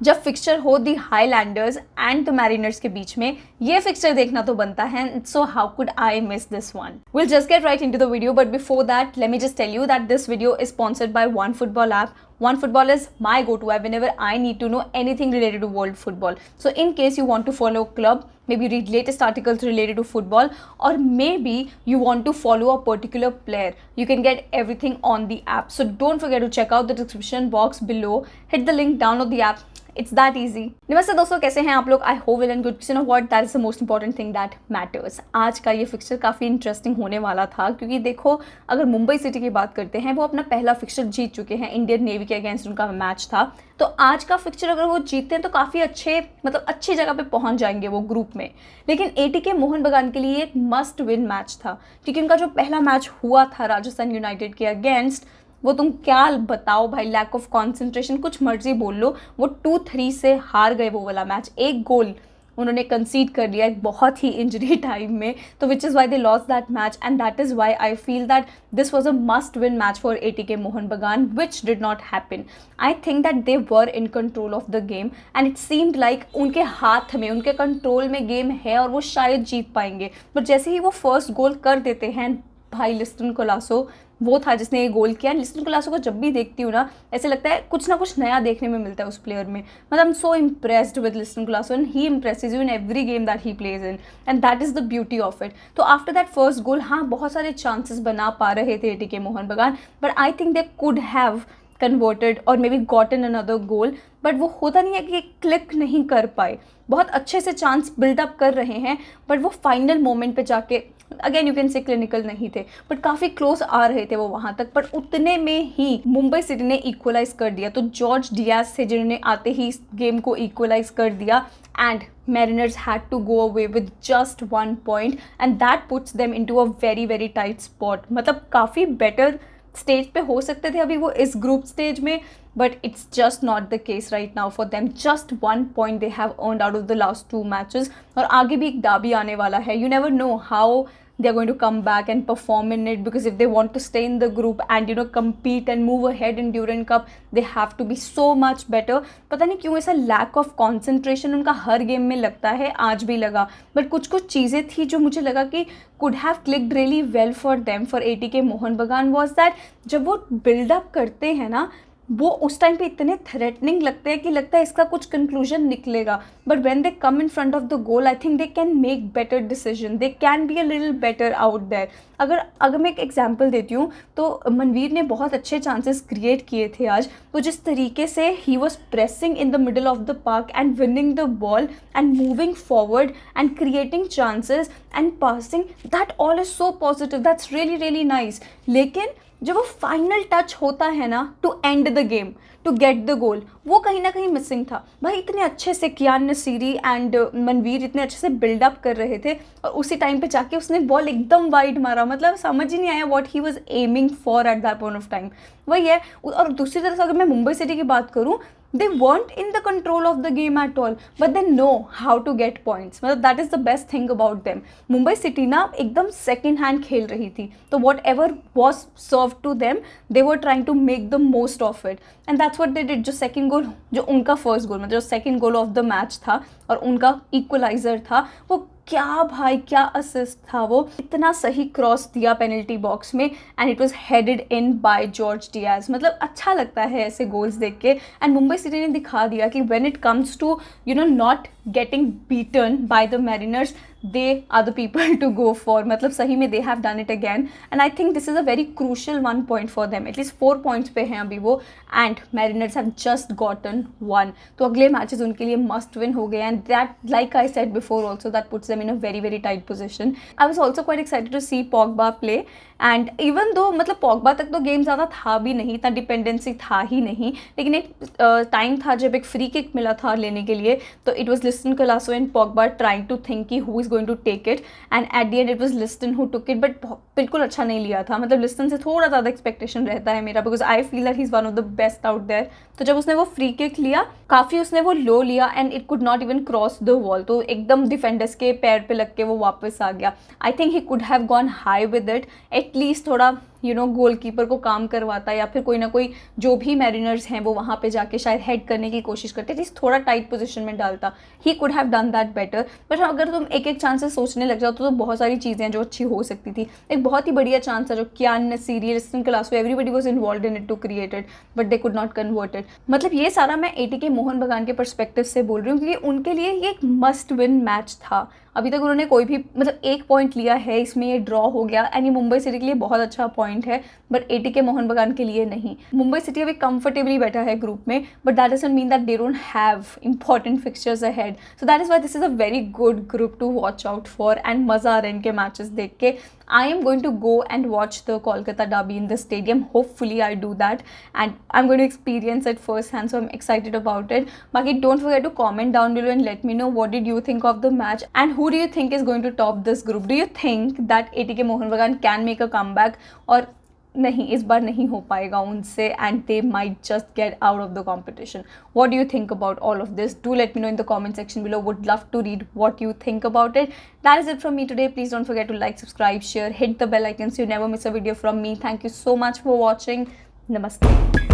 जब फिक्सचर हो दी Highlanders and the mariners के बीच में, ये फिक्सचर देखना तो बनता है, so how could I miss this one. We'll just get right into the video, but before that, let me just tell you that this video is sponsored by OneFootball app. OneFootball is my go-to app whenever I need to know anything related to world football. So in case you want to follow a club, maybe read latest articles related to football, or maybe you want to follow a particular player, you can get everything on the app. So don't forget to check out the description box below, hit the link, download the app. It's that easy. नमस्ते दोस्तों, कैसे हैं आप लोग? I hope well and good. You know what, that is the most important thing that matters. आज का ये fixture काफ़ी इंटरेस्टिंग होने वाला था, क्योंकि देखो, अगर मुंबई सिटी की बात करते हैं, वो अपना पहला फिक्सचर जीत चुके हैं. इंडियन नेवी के अगेंस्ट उनका मैच था. तो आज का फिक्सचर अगर वो जीतते हैं तो काफ़ी अच्छी जगह पे पहुंच जाएंगे वो ग्रुप में. लेकिन एटीके मोहन बगान के लिए एक मस्ट विन मैच था, क्योंकि उनका जो पहला मैच हुआ था राजस्थान यूनाइटेड के अगेंस्ट, वो तुम क्या बताओ भाई, लैक ऑफ कॉन्सेंट्रेशन, कुछ मर्जी बोल लो, वो 2-3 से हार गए वो वाला मैच. एक गोल उन्होंने कंसीड कर लिया एक बहुत ही इंजरी टाइम में, तो which is why they lost that match. And that is why I feel that this was a must win match for ATK Mohun Bagan, which did not happen. I think that they were in control of the game and it seemed like उनके हाथ में, उनके control में game है और वो शायद जीत पाएंगे. बट जैसे ही वो फर्स्ट गोल कर देते हैं, भाई लिस्टन कोलासो वो था जिसने ये गोल किया. लिस्टन कोलासो को जब भी देखती हूँ ना, ऐसे लगता है कुछ ना कुछ नया देखने में मिलता है उस प्लेयर में. मतलब I am so impressed with Liston Colaco and he impresses you in every game that he plays in, and that is the beauty of it. तो आफ्टर दैट फर्स्ट गोल, हाँ, बहुत सारे चांसेस बना पा रहे थे ATK Mohun Bagan, but I think they could have converted और maybe gotten another goal. But वो होता नहीं है कि क्लिक नहीं कर पाए. बहुत अच्छे से चांस बिल्डअप कर रहे हैं, बट वो फाइनल मोमेंट पे जाके, again you can say clinical नहीं थे, बट काफ़ी क्लोज आ रहे थे वो वहाँ तक. पर उतने में ही मुंबई सिटी ने इक्वलाइज कर दिया. तो जॉर्ज डियाज थे जिन्होंने आते ही इस गेम को इक्वलाइज कर दिया, and Mariners had to go away with just 1 point, and that puts them into a very very tight spot. मतलब काफ़ी बेटर स्टेज पे हो सकते थे अभी वो इस ग्रुप स्टेज में, but it's just not the case right now for them. Just 1 point they have earned out of the last 2 matches, और आगे भी एक डाबी आने वाला है. You never know how they are going to come back and perform in it, because if they want to stay in the group and compete and move ahead in Durand Cup, they have to be so much better. पता नहीं क्यों ऐसा lack of concentration उनका हर game में लगता है, आज भी लगा. बट कुछ चीज़ें थी जो मुझे लगा कि could have clicked really well for them, for ATK Mohan बगान, was that जब वो build-up करते हैं ना, वो उस टाइम पे इतने थ्रेटनिंग लगते हैं कि लगता है इसका कुछ कंक्लूजन निकलेगा. But when they come in front of the goal, I think they can make better decision, they can be a little better out there. अगर मैं एक एग्जांपल देती हूँ, तो मनवीर ने बहुत अच्छे चांसेस क्रिएट किए थे आज. वो जिस तरीके से he was pressing in the middle of the park and winning the ball and moving forward and creating chances and passing, that all is so positive, that's really really nice. लेकिन जब वो फाइनल टच होता है ना, to end the game, to get the goal, वो कहीं ना कहीं मिसिंग था. भाई इतने अच्छे से कियान नसीरी एंड मनवीर इतने अच्छे से बिल्डअप कर रहे थे, और उसी टाइम पे जाके उसने बॉल एकदम वाइड मारा. मतलब समझ ही नहीं आया what he was aiming for at that point of time. वही है. और दूसरी तरफ अगर मैं मुंबई सिटी की बात करूँ, they weren't in the control of the game at all, but they know how to get points. मतलब that is the best thing about them. Mumbai city ना एकदम सेकेंड हैंड खेल रही थी, तो whatever was served to them, they were trying to make the most of it, and that's what they did. जो second गोल, जो उनका फर्स्ट गोल, मतलब जो second goal of the match था और उनका इक्वलाइजर था, वो क्या भाई, क्या असिस्ट था. वो इतना सही क्रॉस दिया पेनल्टी बॉक्स में, and it was headed in by George Diaz. मतलब अच्छा लगता है ऐसे गोल्स देख के. एंड मुंबई सिटी ने दिखा दिया कि when it comes to not getting beaten by the Mariners, they are the people to go for. मतलब सही में they have done it again, and I think this is a very crucial 1 point for them. At least 4 points पे हैं अभी वो, and Mariners have just gotten 1. तो अगले matches उनके लिए must win हो गए, and that, like I said before also, that puts them in a very very tight position. I was also quite excited to see Pogba play, and even though मतलब Pogba तक तो game ज़्यादा था भी नहीं, इतना डिपेंडेंसी था ही नहीं, लेकिन एक टाइम था जब एक फ्री किक मिला था लेने के लिए, तो it was Liston Colasso and Pogba trying to think कि who is going to take it, and at the end it was Liston who took it, but बिल्कुल अच्छा नहीं लिया था. मतलब लिस्टन से थोड़ा ज़्यादा एक्सपेक्टेशन रहता है मेरा, because I feel that he is one of the best out there. तो जब उसने वो फ्री किक लिया, काफ़ी उसने वो लो लिया, and it could not even cross the wall, तो एकदम डिफेंडर्स के पैर पे लग के वो वापस आ गया. I think he could have gone high with it, at least थोड़ा गोलकीपर को काम करवाता, या फिर कोई ना कोई जो भी मैरिनर्स हैं वो वहाँ पे जाके शायद हेड करने की कोशिश करते, एटलीस्ट थोड़ा टाइट पोजीशन में डालता. He could have done that better. But अगर तुम एक एक चांस से सोचने लग जाओ तो बहुत सारी चीज़ें हैं जो अच्छी हो सकती थी. एक बहुत ही बढ़िया चांस था जो Kiyan Nassiri, Liston Colaco, everybody was involved in it to create it, but they could not convert it. मतलब ये सारा मैं एटीके मोहन बगान के पर्सपेक्टिव से बोल रही हूँ, क्योंकि उनके लिए ये एक मस्ट विन मैच था. अभी तक उन्होंने कोई भी मतलब एक पॉइंट लिया है, इसमें ये ड्रॉ हो गया, एंड ये मुंबई सिटी के लिए बहुत अच्छा पॉइंट है, बट एटीके मोहन बगान के लिए नहीं. मुंबई सिटी अभी कंफर्टेबली बैठा है ग्रुप में, but that doesn't mean that they don't have important fixtures ahead. So that is why this is a very good group to watch out for, and मज़ा आ रहा है इनके मैचेस देख के. I am going to go and watch the Kolkata derby in the stadium. Hopefully I do that, and I'm going to experience it firsthand, so I'm excited about it. Baki, don't forget to comment down below and let me know what did you think of the match, and who do you think is going to top this group. Do you think that ATK Mohan Bagan can make a comeback, or नहीं, इस बार नहीं हो पाएगा उनसे, and they might just get out of the competition. What do you think about all of this? Do let me know in the comment section below. Would love to read what you think about it. That is it from me today. Please don't forget to like, subscribe, share, hit the bell icon so you never miss a video from me. Thank you so much for watching. Namaste.